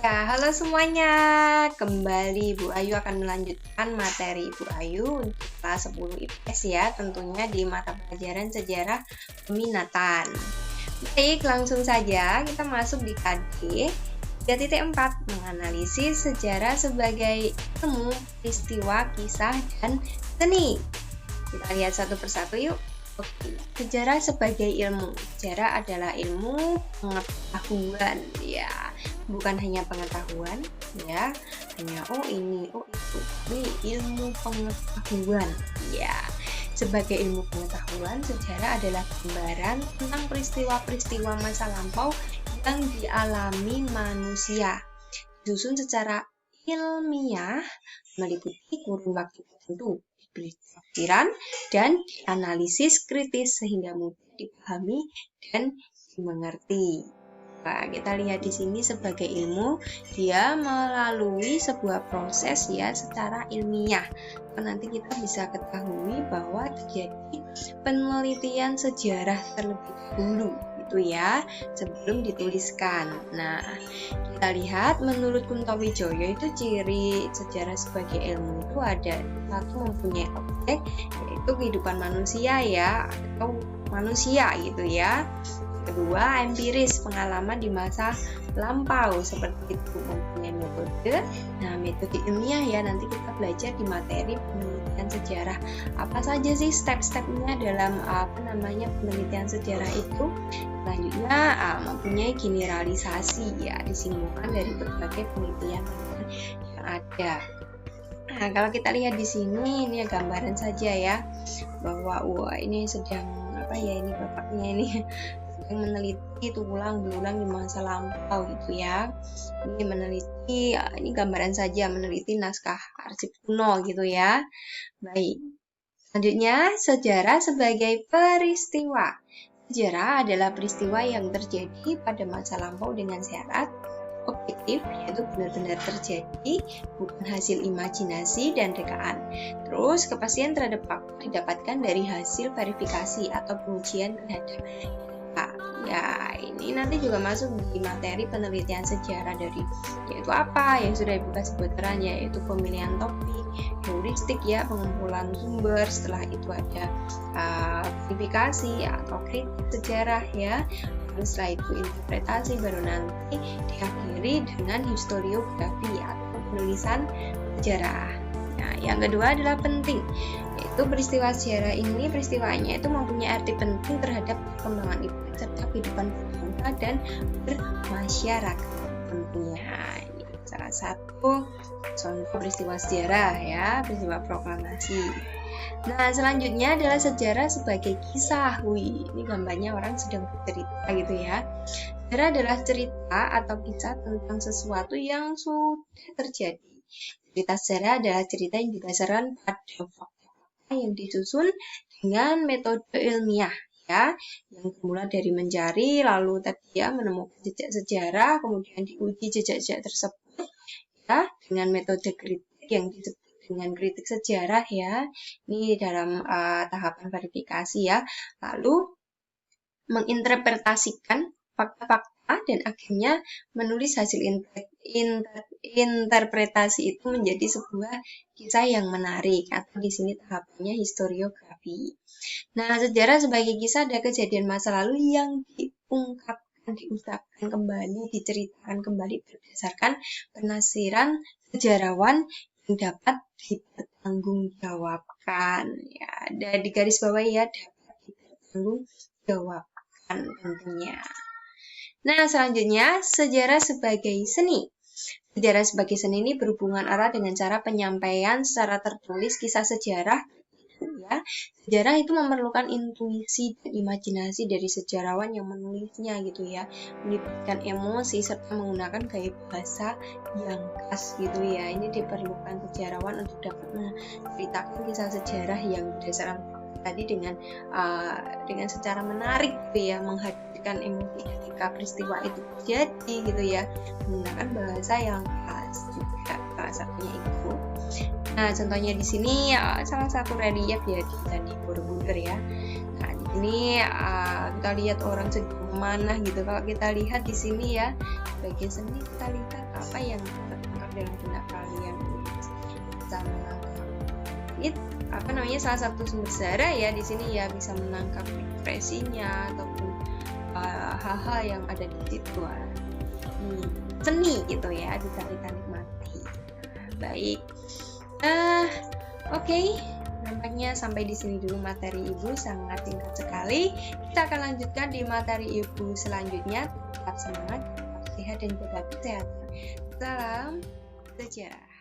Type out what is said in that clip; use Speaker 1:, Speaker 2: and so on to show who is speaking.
Speaker 1: Ya, halo semuanya. Kembali Bu Ayu akan melanjutkan materi Bu Ayu untuk kelas 10 IPS ya, tentunya di mata pelajaran sejarah peminatan. Baik, langsung saja kita masuk di KD 3.4, menganalisis sejarah sebagai ilmu, peristiwa, kisah, dan seni. Kita lihat satu persatu yuk. Oke, sejarah sebagai ilmu. Sejarah adalah ilmu pengetahuan ya, bukan hanya pengetahuan ya, hanya ini, itu. Ini ilmu pengetahuan ya. Sebagai ilmu pengetahuan, sejarah adalah gambaran tentang peristiwa-peristiwa masa lampau yang dialami manusia, disusun secara ilmiah, meliputi kurun waktu tertentu, diberi tafsiran dan analisis kritis sehingga mudah dipahami dan dimengerti. Nah, kita lihat di sini sebagai ilmu, dia melalui sebuah proses ya secara ilmiah. Nanti kita bisa ketahui bahwa terjadi penelitian sejarah terlebih dahulu gitu ya, sebelum dituliskan. Nah, kita lihat menurut Kuntowijoyo itu ciri sejarah sebagai ilmu itu ada satu, mempunyai objek yaitu kehidupan manusia ya, atau manusia gitu ya. Kedua, empiris, pengalaman di masa lampau seperti itu, mempunyai metode. Nah, metode ilmiah ya, nanti kita belajar di materi penelitian sejarah. Apa saja sih step-stepnya dalam penelitian sejarah itu? Selanjutnya, mempunyai generalisasi ya, disimpulkan dari berbagai penelitian yang ada. Nah, kalau kita lihat di sini, ini gambaran saja ya, bahwa ini sedang ini bapaknya ini yang meneliti tulang belulang di masa lampau gitu ya. Ini meneliti, ini gambaran saja, meneliti naskah arsip kuno gitu ya. Baik, selanjutnya sejarah sebagai peristiwa. Sejarah adalah peristiwa yang terjadi pada masa lampau dengan syarat objektif, yaitu benar-benar terjadi, bukan hasil imajinasi dan rekaan. Terus kepastian terhadap fakta didapatkan dari hasil verifikasi atau pengujian terhadap ya, ini nanti juga masuk di materi penelitian sejarah dari yaitu apa yang sudah Ibu kasih bocoran, yaitu pemilihan topik, heuristik ya, pengumpulan sumber, setelah itu ada verifikasi atau kritik sejarah ya, lalu setelah itu interpretasi, baru nanti diakhiri dengan historiografi atau penulisan sejarah. Nah, yang kedua adalah penting, yaitu peristiwa sejarah ini, peristiwanya itu mempunyai arti penting terhadap perkembangan ibu serta kehidupan berbangsa dan bermasyarakat tentunya. Ini salah satu contoh peristiwa sejarah ya, peristiwa proklamasi. Nah, selanjutnya adalah sejarah sebagai kisah. Ini gambarnya orang sedang bercerita gitu ya. Sejarah adalah cerita atau kisah tentang sesuatu yang sudah terjadi. Cerita sejarah adalah cerita yang didasarkan pada fakta yang disusun dengan metode ilmiah ya, yang dimulai dari mencari, lalu tadi ya menemukan jejak sejarah, kemudian diuji jejak-jejak tersebut ya dengan metode kritik yang disebut dengan kritik sejarah ya. Ini dalam tahapan verifikasi ya. Lalu menginterpretasikan fakta-fakta dan akhirnya menulis hasil interpretasi itu menjadi sebuah kisah yang menarik, atau di sini tahapannya historiografi. Nah, sejarah sebagai kisah ada kejadian masa lalu yang diungkapkan kembali, diceritakan kembali berdasarkan penafsiran sejarawan yang dapat dipertanggungjawabkan ya, dan di garis bawah ya, dapat dipertanggungjawabkan tentunya. Nah, selanjutnya sejarah sebagai seni. Sejarah sebagai seni ini berhubungan erat dengan cara penyampaian secara tertulis kisah sejarah ya. Sejarah itu memerlukan intuisi dan imajinasi dari sejarawan yang menulisnya gitu ya, melibatkan emosi serta menggunakan gaya bahasa yang khas gitu ya. Ini diperlukan sejarawan untuk dapat menceritakan kisah sejarah yang berdasarkan tadi dengan secara menarik gitu ya, menghadirkan emosi ketika peristiwa itu terjadi gitu ya, menggunakan bahasa yang khas juga salah satunya itu. Nah, contohnya di sini salah satu relief ya di Candi Borobudur ya. Nah, di sini sini kita lihat orang segimana gitu. Kalau kita lihat di sini ya, bagian seni kita lihat apa yang tertangkap dalam benak kalian. Bisa menangkap salah satu sumber Zara ya di sini ya, bisa menangkap ekspresinya ataupun hal-hal yang ada di situ. Seni gitu ya, bisa kita nikmati. Baik. Oke. Nampaknya sampai di sini dulu materi Ibu, sangat singkat sekali. Kita akan lanjutkan di materi Ibu selanjutnya. Tetap semangat, tetap sehat dan jaga kesehatan. Salam sejarah.